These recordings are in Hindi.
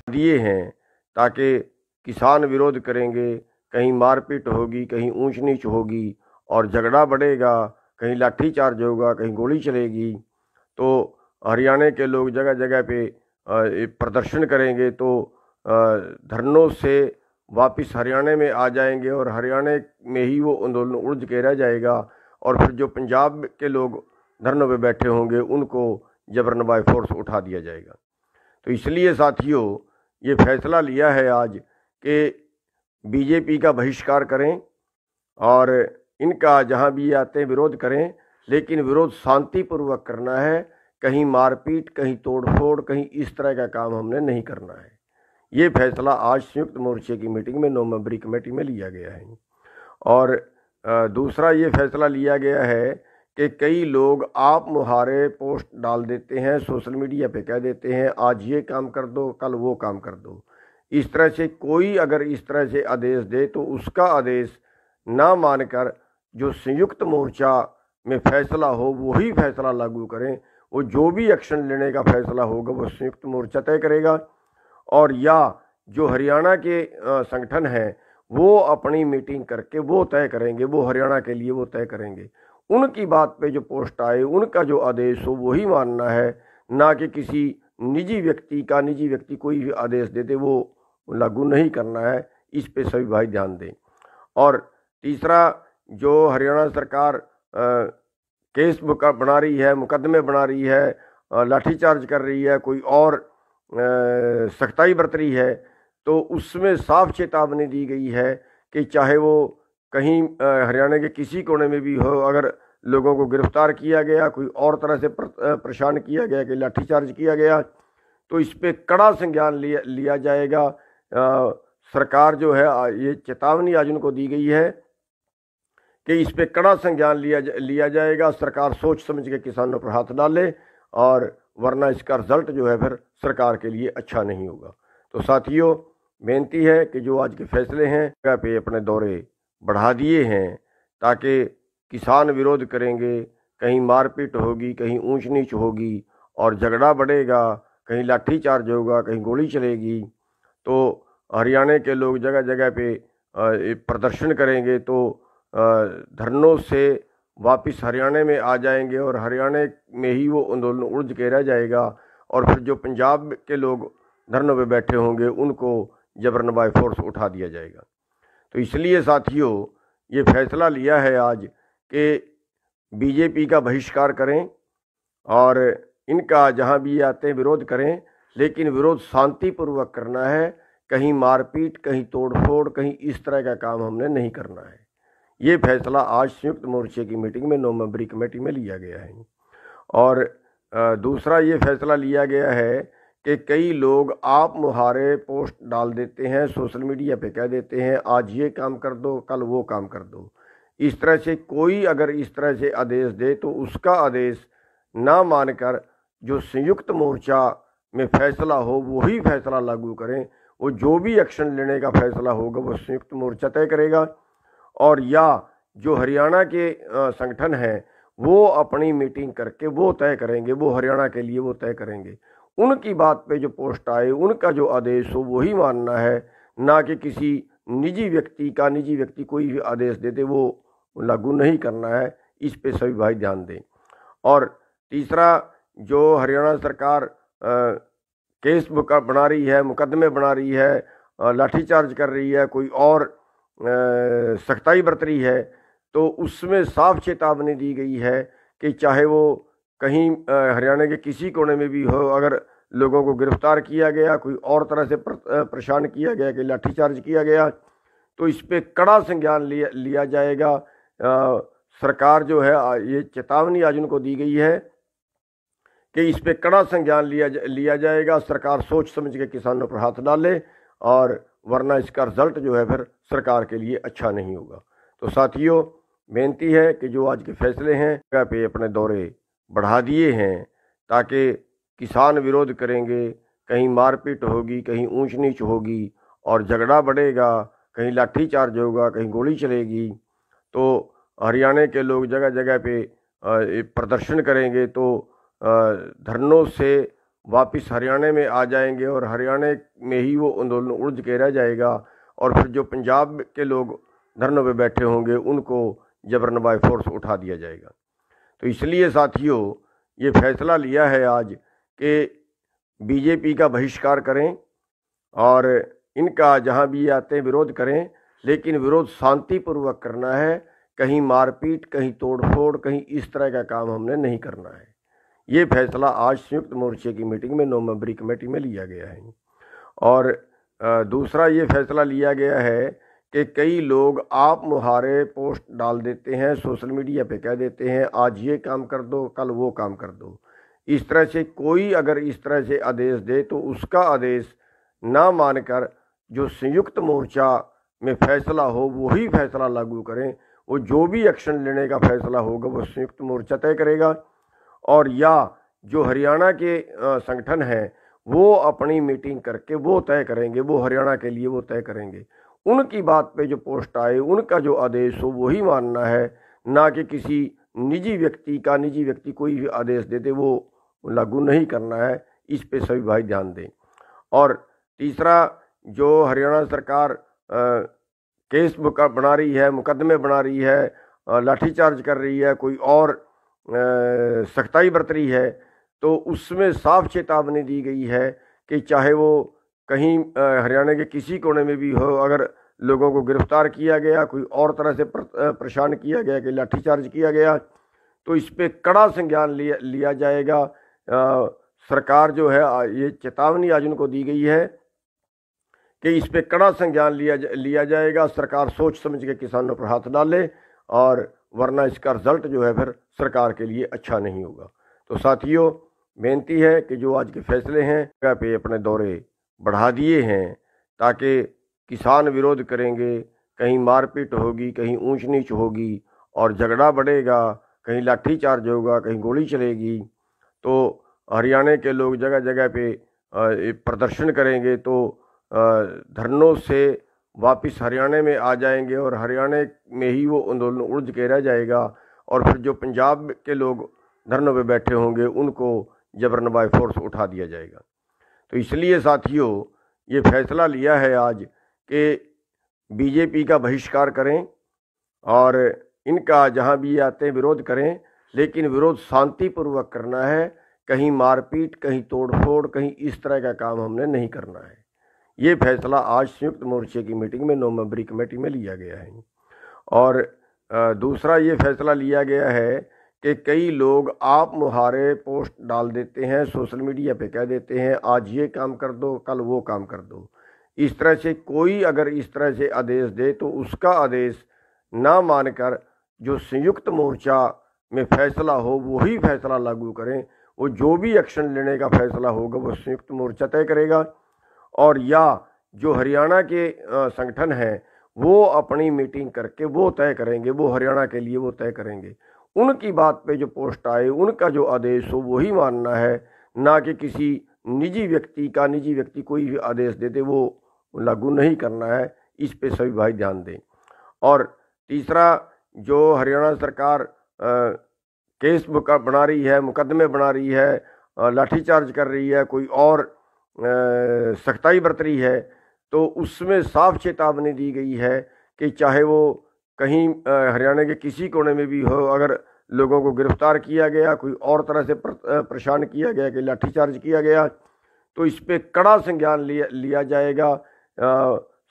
दिए हैं ताकि किसान विरोध करेंगे, कहीं मारपीट होगी, कहीं ऊंच नीच होगी और झगड़ा बढ़ेगा, कहीं लाठीचार्ज होगा, कहीं गोली चलेगी। तो हरियाणा के लोग जगह जगह पे प्रदर्शन करेंगे, तो धरनों से वापस हरियाणा में आ जाएंगे और हरियाणा में ही वो आंदोलन उलझ के रह जाएगा। और फिर जो पंजाब के लोग धरनों पे बैठे होंगे उनको जबरन बाय फोर्स उठा दिया जाएगा। तो इसलिए साथियों ये फैसला लिया है आज कि बीजेपी का बहिष्कार करें और इनका जहां भी आते हैं विरोध करें, लेकिन विरोध शांतिपूर्वक करना है। कहीं मारपीट, कहीं तोड़फोड़, कहीं इस तरह का काम हमने नहीं करना है। ये फैसला आज संयुक्त मोर्चे की मीटिंग में 9 मेंबरी कमेटी में लिया गया है। और दूसरा ये फैसला लिया गया है कि कई लोग आप मुहारे पोस्ट डाल देते हैं, सोशल मीडिया पे कह देते हैं आज ये काम कर दो, कल वो काम कर दो। इस तरह से कोई अगर इस तरह से आदेश दे तो उसका आदेश ना मानकर जो संयुक्त मोर्चा में फैसला हो वही फैसला लागू करें। वो जो भी एक्शन लेने का फैसला होगा वो संयुक्त मोर्चा तय करेगा। और या जो हरियाणा के संगठन हैं वो अपनी मीटिंग करके वो तय करेंगे, वो हरियाणा के लिए वो तय करेंगे। उनकी बात पे जो पोस्ट आए, उनका जो आदेश हो वही मानना है, ना कि किसी निजी व्यक्ति कोई भी आदेश देते वो लागू नहीं करना है। इस पे सभी भाई ध्यान दें। और तीसरा, जो हरियाणा सरकार केस बना रही है, मुकदमे बना रही है, लाठीचार्ज कर रही है, कोई और सख्ताई बरत रही है, तो उसमें साफ चेतावनी दी गई है कि चाहे वो कहीं हरियाणा के किसी कोने में भी हो, अगर लोगों को गिरफ्तार किया गया, कोई और तरह से परेशान किया गया, कि लाठीचार्ज किया गया, तो इस पे कड़ा संज्ञान लिया जाएगा। सरकार जो है ये चेतावनी आज उनको दी गई है कि इस पे कड़ा संज्ञान लिया जाएगा। सरकार सोच समझ के किसानों पर हाथ डाले, और वरना इसका रिजल्ट जो है फिर सरकार के लिए अच्छा नहीं होगा। तो साथियों बेनती है कि जो आज के फैसले हैं जगह पे अपने दौरे बढ़ा दिए हैं ताकि किसान विरोध करेंगे, कहीं मारपीट होगी, कहीं ऊंच नीच होगी और झगड़ा बढ़ेगा, कहीं लाठीचार्ज होगा, कहीं गोली चलेगी। तो हरियाणा के लोग जगह जगह पे प्रदर्शन करेंगे, तो धरनों से वापस हरियाणा में आ जाएंगे और हरियाणा में ही वो आंदोलन उलझ के रह जाएगा। और फिर जो पंजाब के लोग धरनों पे बैठे होंगे उनको जबरन बाय फोर्स उठा दिया जाएगा। तो इसलिए साथियों ये फैसला लिया है आज कि बीजेपी का बहिष्कार करें और इनका जहां भी आते हैं विरोध करें, लेकिन विरोध शांतिपूर्वक करना है। कहीं मारपीट, कहीं तोड़फोड़, कहीं इस तरह का काम हमने नहीं करना है। ये फैसला आज संयुक्त मोर्चे की मीटिंग में 9 मेंबरी कमेटी में लिया गया है। और दूसरा ये फैसला लिया गया है कि कई लोग आप मुहारे पोस्ट डाल देते हैं, सोशल मीडिया पे कह देते हैं आज ये काम कर दो, कल वो काम कर दो। इस तरह से कोई अगर इस तरह से आदेश दे तो उसका आदेश ना मानकर जो संयुक्त मोर्चा में फैसला हो वही फैसला लागू करें। वो जो भी एक्शन लेने का फैसला होगा वो संयुक्त मोर्चा तय करेगा। और या जो हरियाणा के संगठन हैं वो अपनी मीटिंग करके वो तय करेंगे, वो हरियाणा के लिए वो तय करेंगे। उनकी बात पे जो पोस्ट आए, उनका जो आदेश हो वही मानना है, ना कि किसी निजी व्यक्ति कोई भी आदेश देते वो लागू नहीं करना है। इस पे सभी भाई ध्यान दें। और तीसरा, जो हरियाणा सरकार केस बना रही है, मुकदमे बना रही है, लाठीचार्ज कर रही है, कोई और सख्ताई बरत रही है, तो उसमें साफ चेतावनी दी गई है कि चाहे वो कहीं हरियाणा के किसी कोने में भी हो, अगर लोगों को गिरफ्तार किया गया, कोई और तरह से परेशान किया गया, कि लाठीचार्ज किया गया, तो इस पे कड़ा संज्ञान लिया जाएगा। सरकार जो है ये चेतावनी आज उनको दी गई है कि इस पे कड़ा संज्ञान लिया जाएगा। सरकार सोच समझ के किसानों पर हाथ डाले, और वरना इसका रिजल्ट जो है फिर सरकार के लिए अच्छा नहीं होगा। तो साथियों बेनती है कि जो आज के फैसले हैं जगह पे अपने दौरे बढ़ा दिए हैं ताकि किसान विरोध करेंगे, कहीं मारपीट होगी, कहीं ऊंच नीच होगी और झगड़ा बढ़ेगा, कहीं लाठीचार्ज होगा, कहीं गोली चलेगी। तो हरियाणा के लोग जगह जगह पे प्रदर्शन करेंगे, तो धरनों से वापस हरियाणा में आ जाएंगे और हरियाणा में ही वो आंदोलन उलझ के रह जाएगा और फिर जो पंजाब के लोग धरनों पे बैठे होंगे उनको जबरन बाय फोर्स उठा दिया जाएगा। तो इसलिए साथियों ये फैसला लिया है आज कि बीजेपी का बहिष्कार करें और इनका जहां भी आते हैं विरोध करें, लेकिन विरोध शांतिपूर्वक करना है। कहीं मारपीट, कहीं तोड़फोड़, कहीं इस तरह का काम हमने नहीं करना है। ये फैसला आज संयुक्त मोर्चे की मीटिंग में 9 मेंबरी कमेटी में लिया गया है। और दूसरा ये फैसला लिया गया है कि कई लोग आप मुहारे पोस्ट डाल देते हैं, सोशल मीडिया पे कह देते हैं आज ये काम कर दो, कल वो काम कर दो। इस तरह से कोई अगर इस तरह से आदेश दे तो उसका आदेश ना मानकर जो संयुक्त मोर्चा में फैसला हो वही फैसला लागू करें। वो जो भी एक्शन लेने का फैसला होगा वो संयुक्त मोर्चा तय करेगा, और या जो हरियाणा के संगठन हैं वो अपनी मीटिंग करके वो तय करेंगे, वो हरियाणा के लिए वो तय करेंगे। उनकी बात पे जो पोस्ट आए, उनका जो आदेश हो वही मानना है, ना कि किसी निजी व्यक्ति कोई भी आदेश देते वो लागू नहीं करना है। इस पे सभी भाई ध्यान दें। और तीसरा, जो हरियाणा सरकार केस बना रही है, मुकदमे बना रही है, लाठीचार्ज कर रही है, कोई और सख्ताई बरत रही है, तो उसमें साफ चेतावनी दी गई है कि चाहे वो कहीं हरियाणा के किसी कोने में भी हो, अगर लोगों को गिरफ्तार किया गया, कोई और तरह से परेशान किया गया, कि लाठीचार्ज किया गया, तो इस पे कड़ा संज्ञान लिया जाएगा। सरकार जो है ये चेतावनी आज उनको दी गई है कि इस पे कड़ा संज्ञान लिया जाएगा। सरकार सोच समझ के किसानों पर हाथ डाले, और वरना इसका रिजल्ट जो है फिर सरकार के लिए अच्छा नहीं होगा। तो साथियों बेनती है कि जो आज के फैसले हैं जगह पे अपने दौरे बढ़ा दिए हैं, ताकि किसान विरोध करेंगे, कहीं मारपीट होगी, कहीं ऊंच नीच होगी और झगड़ा बढ़ेगा, कहीं लाठीचार्ज होगा, कहीं गोली चलेगी, तो हरियाणा के लोग जगह जगह पे प्रदर्शन करेंगे, तो धरनों से वापस हरियाणा में आ जाएंगे और हरियाणा में ही वो आंदोलन उलझ के रह जाएगा और फिर जो पंजाब के लोग धरनों पे बैठे होंगे उनको जबरन बाय फोर्स उठा दिया जाएगा। तो इसलिए साथियों ये फैसला लिया है आज कि बीजेपी का बहिष्कार करें और इनका जहां भी आते हैं विरोध करें, लेकिन विरोध शांतिपूर्वक करना है। कहीं मारपीट, कहीं तोड़फोड़, कहीं इस तरह का काम हमने नहीं करना है। ये फैसला आज संयुक्त मोर्चे की मीटिंग में 9 मेंबरी कमेटी में लिया गया है। और दूसरा ये फैसला लिया गया है कि कई लोग आप मुहारे पोस्ट डाल देते हैं, सोशल मीडिया पे कह देते हैं आज ये काम कर दो, कल वो काम कर दो। इस तरह से कोई अगर इस तरह से आदेश दे तो उसका आदेश ना मानकर जो संयुक्त मोर्चा में फैसला हो वही फैसला लागू करें। वो जो भी एक्शन लेने का फैसला होगा वो संयुक्त मोर्चा तय करेगा, और या जो हरियाणा के संगठन हैं वो अपनी मीटिंग करके वो तय करेंगे, वो हरियाणा के लिए वो तय करेंगे। उनकी बात पे जो पोस्ट आए, उनका जो आदेश हो वही मानना है, ना कि किसी निजी व्यक्ति कोई भी आदेश देते वो लागू नहीं करना है। इस पे सभी भाई ध्यान दें। और तीसरा, जो हरियाणा सरकार केस बना रही है, मुकदमे बना रही है, लाठीचार्ज कर रही है, कोई और सख्ताई बरत रही है, तो उसमें साफ चेतावनी दी गई है कि चाहे वो कहीं हरियाणा के किसी कोने में भी हो, अगर लोगों को गिरफ्तार किया गया, कोई और तरह से परेशान किया गया, कि लाठीचार्ज किया गया, तो इस पे कड़ा संज्ञान लिया जाएगा।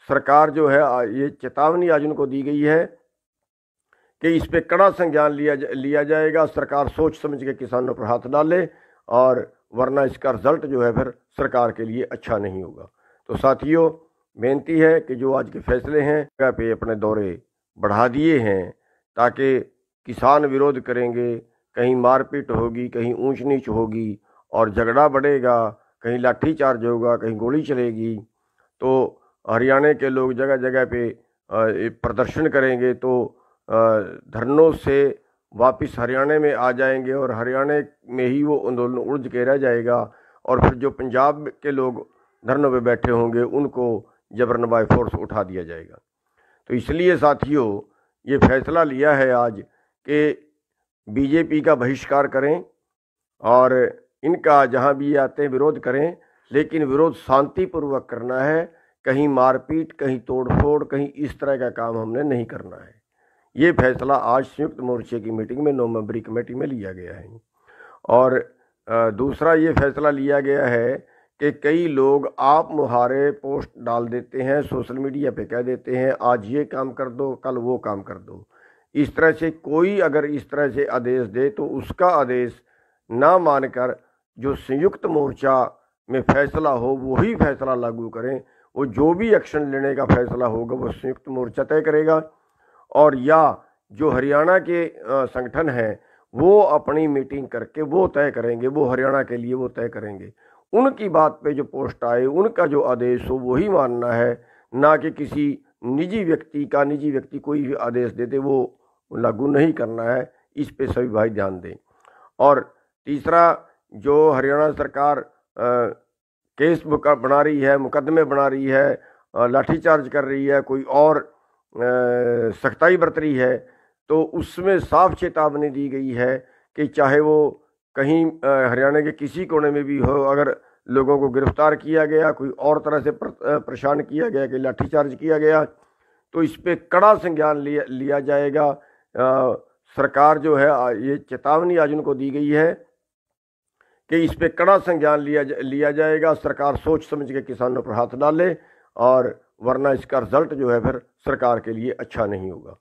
सरकार जो है ये चेतावनी आज उनको दी गई है कि इस पे कड़ा संज्ञान लिया जाएगा। सरकार सोच समझ के किसानों पर हाथ डाले, और वरना इसका रिजल्ट जो है फिर सरकार के लिए अच्छा नहीं होगा। तो साथियों बेनती है कि जो आज के फैसले हैं जगह पे अपने दौरे बढ़ा दिए हैं, ताकि किसान विरोध करेंगे, कहीं मारपीट होगी, कहीं ऊंच नीच होगी और झगड़ा बढ़ेगा, कहीं लाठीचार्ज होगा, कहीं गोली चलेगी, तो हरियाणा के लोग जगह जगह पे प्रदर्शन करेंगे, तो धरनों से वापस हरियाणा में आ जाएंगे और हरियाणा में ही वो आंदोलन उलझ के रह जाएगा और फिर जो पंजाब के लोग धरनों पे बैठे होंगे उनको जबरन बाय फोर्स उठा दिया जाएगा। तो इसलिए साथियों ये फैसला लिया है आज कि बीजेपी का बहिष्कार करें और इनका जहाँ भी आते हैं विरोध करें, लेकिन विरोध शांतिपूर्वक करना है। कहीं मारपीट, कहीं तोड़फोड़, कहीं इस तरह का काम हमने नहीं करना है। ये फैसला आज संयुक्त मोर्चे की मीटिंग में 9 मेंबरी कमेटी में लिया गया है। और दूसरा ये फैसला लिया गया है कि कई लोग आप मुहारे पोस्ट डाल देते हैं, सोशल मीडिया पे कह देते हैं आज ये काम कर दो, कल वो काम कर दो। इस तरह से कोई अगर इस तरह से आदेश दे तो उसका आदेश ना मानकर जो संयुक्त मोर्चा में फैसला हो वही फैसला लागू करें। वो जो भी एक्शन लेने का फैसला होगा वो संयुक्त मोर्चा तय करेगा। और या जो हरियाणा के संगठन हैं वो अपनी मीटिंग करके वो तय करेंगे, वो हरियाणा के लिए वो तय करेंगे। उनकी बात पे जो पोस्ट आए, उनका जो आदेश हो वही मानना है, ना कि किसी निजी व्यक्ति कोई भी आदेश देते वो लागू नहीं करना है। इस पे सभी भाई ध्यान दें। और तीसरा, जो हरियाणा सरकार केस बना रही है, मुकदमे बना रही है, लाठीचार्ज कर रही है, कोई और सख्ताई बरत रही है, तो उसमें साफ चेतावनी दी गई है कि चाहे वो कहीं हरियाणा के किसी कोने में भी हो, अगर लोगों को गिरफ्तार किया गया, कोई और तरह से परेशान किया गया, कि लाठीचार्ज किया गया, तो इस पे कड़ा संज्ञान लिया जाएगा। सरकार जो है ये चेतावनी आज उनको दी गई है कि इस पे कड़ा संज्ञान लिया जाएगा। सरकार सोच समझ के किसानों पर हाथ डाले, और वरना इसका रिजल्ट जो है फिर सरकार के लिए अच्छा नहीं होगा।